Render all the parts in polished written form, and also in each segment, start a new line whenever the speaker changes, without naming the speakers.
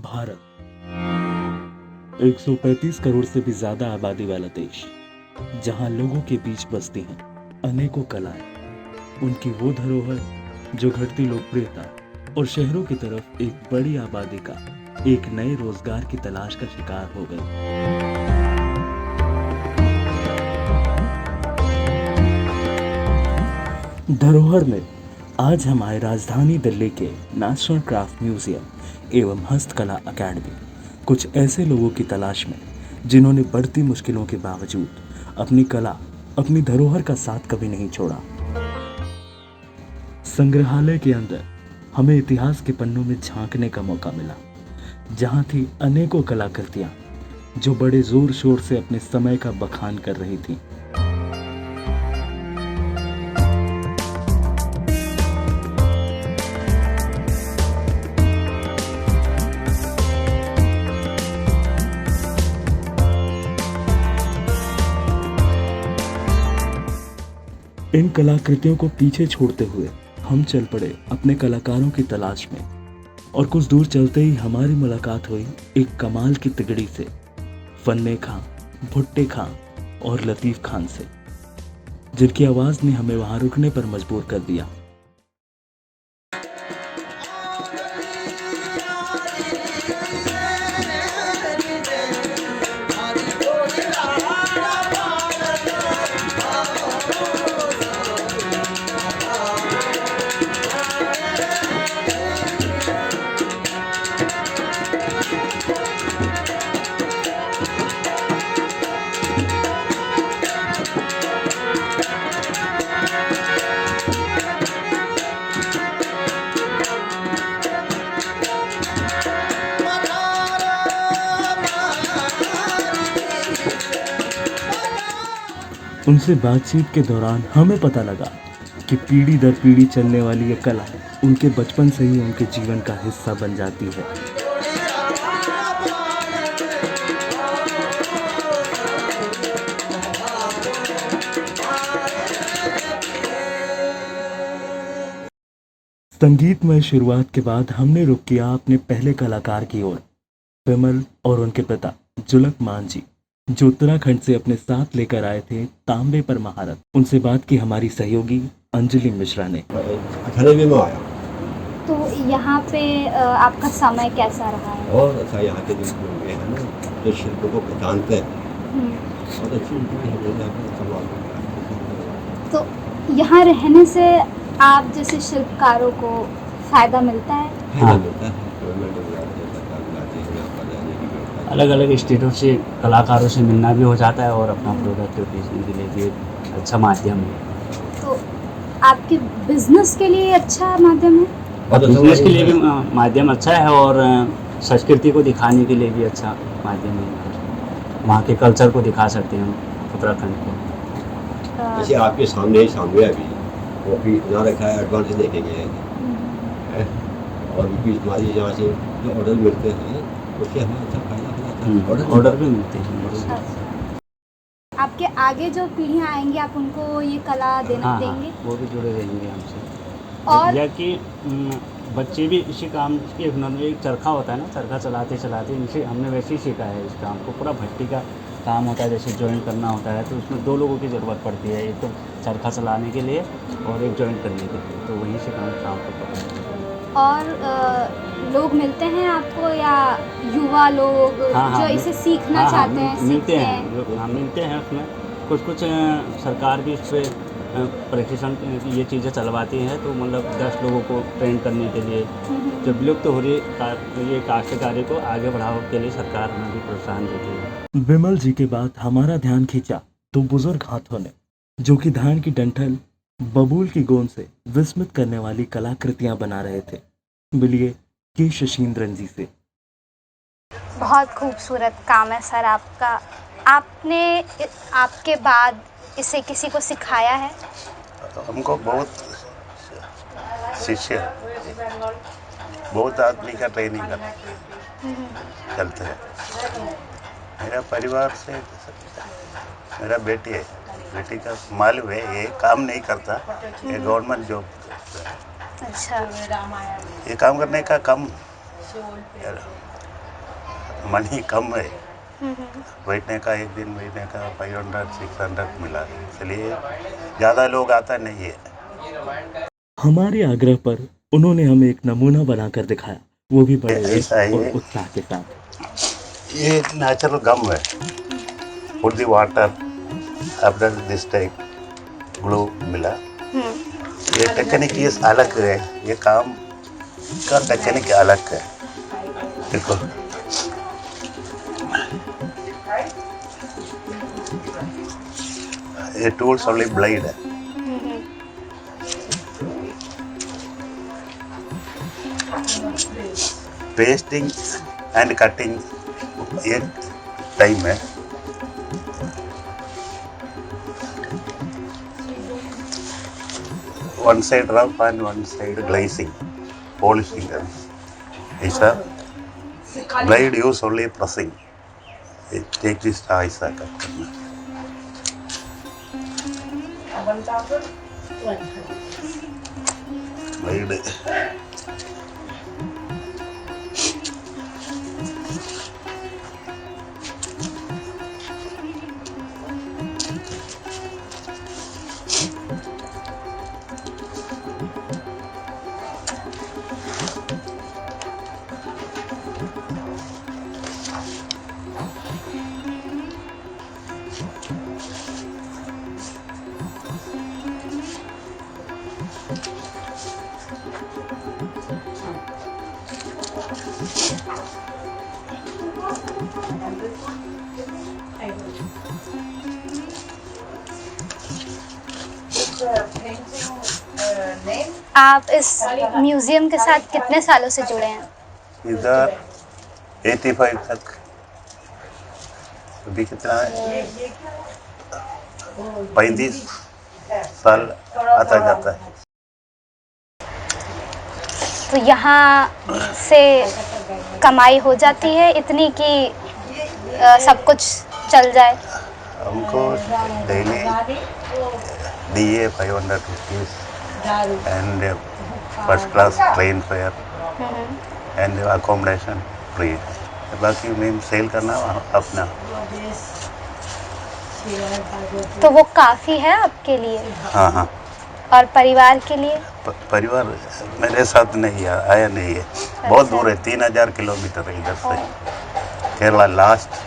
भारत 135 करोड़ से भी ज्यादा आबादी वाला देश, जहां लोगों के बीच बसती हैं अनेकों कलाएं। उनकी वो धरोहर जो घटती लोकप्रियता और शहरों की तरफ एक बड़ी आबादी का एक नए रोजगार की तलाश का शिकार हो गई। धरोहर में आज हम आए राजधानी दिल्ली के नेशनल क्राफ्ट म्यूजियम एवं हस्तकला अकेडमी, कुछ ऐसे लोगों की तलाश में जिन्होंने बढ़ती मुश्किलों के बावजूद अपनी कला, अपनी धरोहर का साथ कभी नहीं छोड़ा। संग्रहालय के अंदर हमें इतिहास के पन्नों में झांकने का मौका मिला, जहां थी अनेकों कलाकृतियां जो बड़े जोर शोर से अपने समय का बखान कर रही थीं। इन कलाकृतियों को पीछे छोड़ते हुए हम चल पड़े अपने कलाकारों की तलाश में, और कुछ दूर चलते ही हमारी मुलाकात हुई एक कमाल की तिगड़ी से, फन्ने खां, भुट्टे खां और लतीफ खान से, जिनकी आवाज ने हमें वहां रुकने पर मजबूर कर दिया। उनसे बातचीत के दौरान हमें पता लगा कि पीढ़ी दर पीढ़ी चलने वाली ये कला उनके बचपन से ही उनके जीवन का हिस्सा बन जाती है। संगीतमय शुरुआत के बाद हमने रुख किया अपने पहले कलाकार की ओर, विमल और उनके पिता जुलक मान जी, जो उत्तराखंड से अपने साथ लेकर आए थे तांबे पर महारत। उनसे बात की हमारी सहयोगी अंजलि मिश्रा ने।
98 में आया।
तो यहाँ पे आपका समय कैसा रहा है?
और अच्छा, यहाँ के जो लोग हैं ना, जो शिल्प को पहचानते हैं, और अच्छी उनकी
तो यहाँ रहने से आप जैसे शिल्पकारों को फायदा मिलता है?
फायदा मिलता है। गवर्नमेंट सरकार बुलाती है यहाँ पर जाने की व्यवस्था।
अलग अलग स्टेटों से कलाकारों से मिलना भी हो जाता है और अपना प्रोडक्ट बेचने के लिए भी एक अच्छा माध्यम है।
तो आपके बिजनेस के लिए अच्छा माध्यम है?
बिजनेस के लिए भी माध्यम अच्छा है और संस्कृति को दिखाने के लिए भी अच्छा माध्यम है। वहाँ के कल्चर को दिखा सकते हैं हम उत्तराखंड को।
जैसे आपके सामने ही सामने अभी वो भी इतना रखा है, एडवांस देखे गए हैं, और भी हमारी यहाँ से जो ऑर्डर मिलते हैं उससे हमें अच्छा फायदा हो जाता है।
ऑर्डर भी मिलते हैं।
आपके आगे जो पीढ़ियाँ आएंगी आप उनको ये कला देना देंगे?
वो भी जुड़े रहेंगे हमसे।
और
या कि बच्चे भी इसी काम के हुनर में, एक चरखा होता है ना, चरखा चलाते चलाते इनसे हमने वैसे ही सीखा है इस काम को। पूरा भट्टी का काम होता है, जैसे जॉइंट करना होता है, तो उसमें 2 लोगों की ज़रूरत पड़ती है, एक तो चरखा चलाने के लिए और एक जॉइंट करने के लिए, तो वहीं से काम करते हैं।
और लोग मिलते हैं आपको या युवा लोग जो इसे सीखना चाहते हैं?
मिलते हैं, मिलते हैं। उसमें कुछ सरकार भी इस पर प्रशिक्षण ये चीज़ें चलवाती हैं, तो मतलब 10 लोगों को ट्रेन करने के लिए, जब विलुप्त हो रही ये काश्तकारी को आगे बढ़ाने के लिए सरकार हमें भी प्रोत्साहन देती है।
विमल जी के बाद हमारा ध्यान खींचा तो बुजुर्ग हाथों ने, जो कि धान की डंठल, बबूल की गोंद से विस्मित करने वाली कलाकृतियां बना रहे थे। मिलिए के शशीन्द्रन जी से।
बहुत खूबसूरत काम है सर आपका। आपने आपके बाद इसे किसी को सिखाया है?
हमको बहुत शिष्य, बहुत आदमी का ट्रेनिंग चलते हैं। मेरा परिवार से मेरा बेटी है, बेटी का मालूम है ये काम नहीं करता, ये गवर्नमेंट जॉब।
अच्छा।
ये काम करने का कम मनी कम है, बैठने का एक दिन बैठने का 500-600 मिला, इसलिए ज़्यादा लोग आता नहीं है।
हमारे आग्रह पर उन्होंने हमें एक नमूना बनाकर दिखाया, वो भी बड़े
ऐसा
इश्क
ही
और
है।
उत्साह के साथ।
ये नेचुरल गम है, put the water after this type glue मिला। ये टेक्निक ये अलग है, ये काम का टेक्निक अलग है। देखो ये टूल्स ओनली ब्लेड है, पेस्टिंग एंड कटिंग एक टाइम है। One side rough and one side glazing, polishing. ऐसा blade use only pressing. It take this ऐसा करना। blade
आप इस म्यूजियम के साथ कितने सालों से जुड़े हैं?
इधर 85 तक, अभी कितना है 35 साल आता जाता है।
तो यहाँ से कमाई हो जाती है इतनी कि सब कुछ चल जाए?
हमको daily DA 500 rupees and first class train fare and accommodation free। बाकी मैं सेल करना अपना।
तो वो काफ़ी है आपके लिए?
हाँ हाँ,
और परिवार के लिए?
परिवार मेरे साथ नहीं आया नहीं है, बहुत दूर है, 3000 किलोमीटर है इधर से, केरला लास्ट।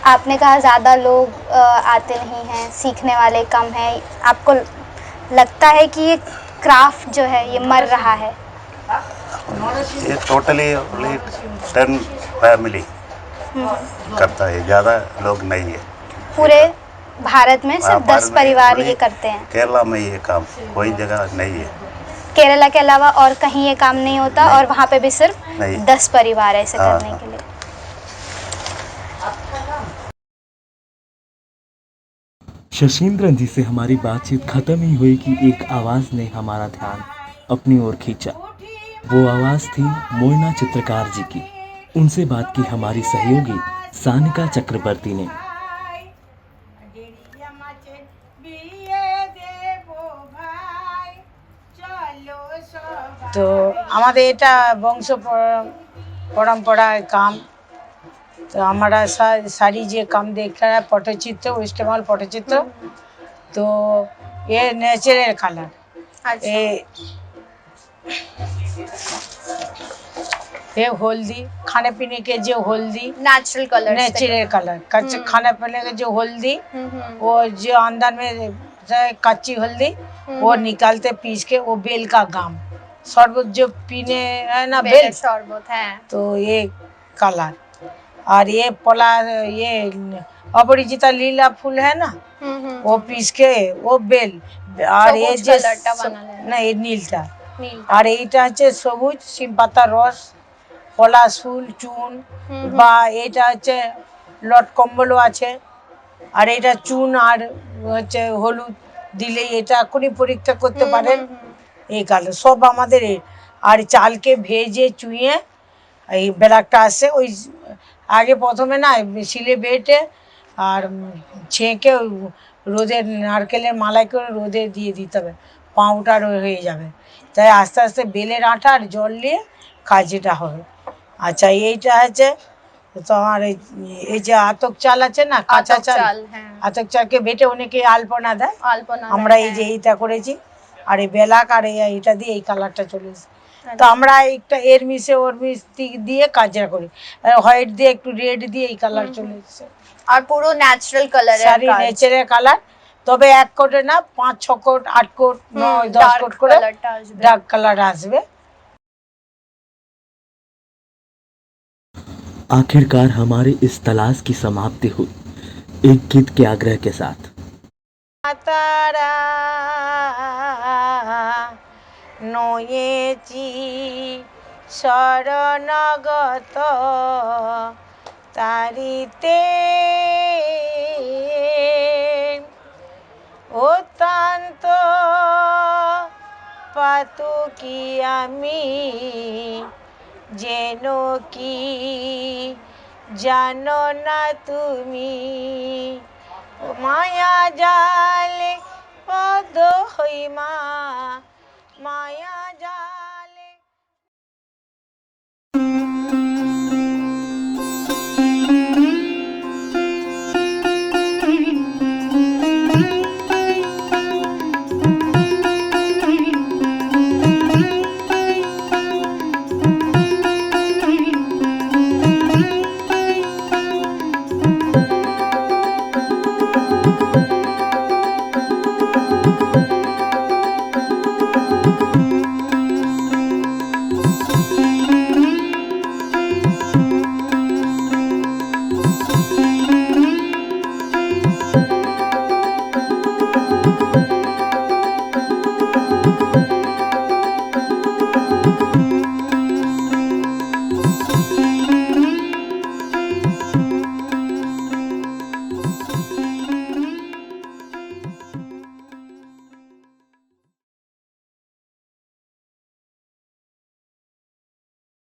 आपने कहा ज़्यादा लोग आते नहीं हैं, सीखने वाले कम हैं, आपको लगता है कि ये क्राफ्ट जो है ये मर रहा है?
ये टोटली 10 फैमिली करता है, ज़्यादा लोग नहीं है।
पूरे भारत में सिर्फ 10
भारत में
परिवार ये
only
करते हैं?
केरला में ये काम कोई जगह नहीं है।
केरला के अलावा और कहीं ये काम नहीं होता?
नहीं।
और वहाँ पे भी सिर्फ
नहीं।
10 परिवार ऐसे
हाँ,
करने
हाँ।
के लिए।
शशीन्द्रन जी से हमारी बातचीत खत्म ही हुई कि एक आवाज़ ने हमारा ध्यान अपनी ओर खींचा। वो आवाज़ थी मोइना चित्रकार जी की। उनसे बात की हमारी सहयोगी सानिका चक्रवर्ती ने।
তো আমাদের এটা বংশ परंपरा काम। तो हमारा सारी जे काम देख रहा है पटचित्र, वेस्ट बंगाल पटचित्र, तो ये नेचुरल कलर, ये हल्दी खाने पीने के जो हल्दी
नेचुरल कलर
खाने पीने के जो हल्दी, वो जो अंदर में कच्ची हल्दी वो निकालते पीस के, वो बेल का गाम, शरबत जो पीने है ना बेल
शरबत है,
तो ये कलर। और ये पला, ये अपरिचिता लीला फूल है ना, वो पीस के वो बेल। और ये जो नहीं नीलटा, और এইটা হচ্ছে সবুজ সিম পাতা রস, পলাশ ফুল চুন, বা এটা হচ্ছে লট কম্বলও আছে। আর এটা চুন আর হচ্ছে হলুদ দিলেই এটা এখনই পরীক্ষা করতে পারেন এই কালো সব আমাদের। আর চালকে ভেজে চুইয়ে এই ব্যারাকটা আসে, ওই আগে প্রথমে না শিলে বেটে আর ছেঁকে রোদে নারকেলের মালাই করে রোদে দিয়ে দিতে হবে, পাউডার হয়ে যাবে। তাই আস্তে আস্তে বেলের আটা আর জল নিয়ে কাজটা হবে। আচ্ছা এইটা আছে তোমার এই যে আতক চাল আছে না কাঁচা
আতপ
চাল
চাল, হ্যাঁ।
আতক চালকে বেটে অনেকে আলপনা দেয়
আলপনা
আমরা
দেয়,
এই যে
হ্যাঁ।
এইটা করেছি আর এই বেলাক আর এইটা দিয়ে এই কালারটা চলে এসেছে তো
আচ্ছা।
আমরা একটা এর মিশে ওর মিশ দিয়ে কাজটা করি হোয়াইট দিয়ে একটু রেড দিয়ে এই কালার চলে এসেছে
আর পুরো ন্যাচারাল কালারের
শাড়ি
কাজ।
নেচারের কালার তবে 1 কোটে না 5-6 কোট 8 কোট 9-10
ডার্ক
কোট করে
কালারটা আসবে।
ডার্ক কালার আসবে
आखिरकार हमारी इस तलाश की समाप्ति हुई एक गीत के आग्रह के साथ।
তারা নয়েছি শরণগত তারিতে অত্যন্ত পাতুকি আমি যেন কি জানো না তুমি মায়া জালে পদ হইমা মায়া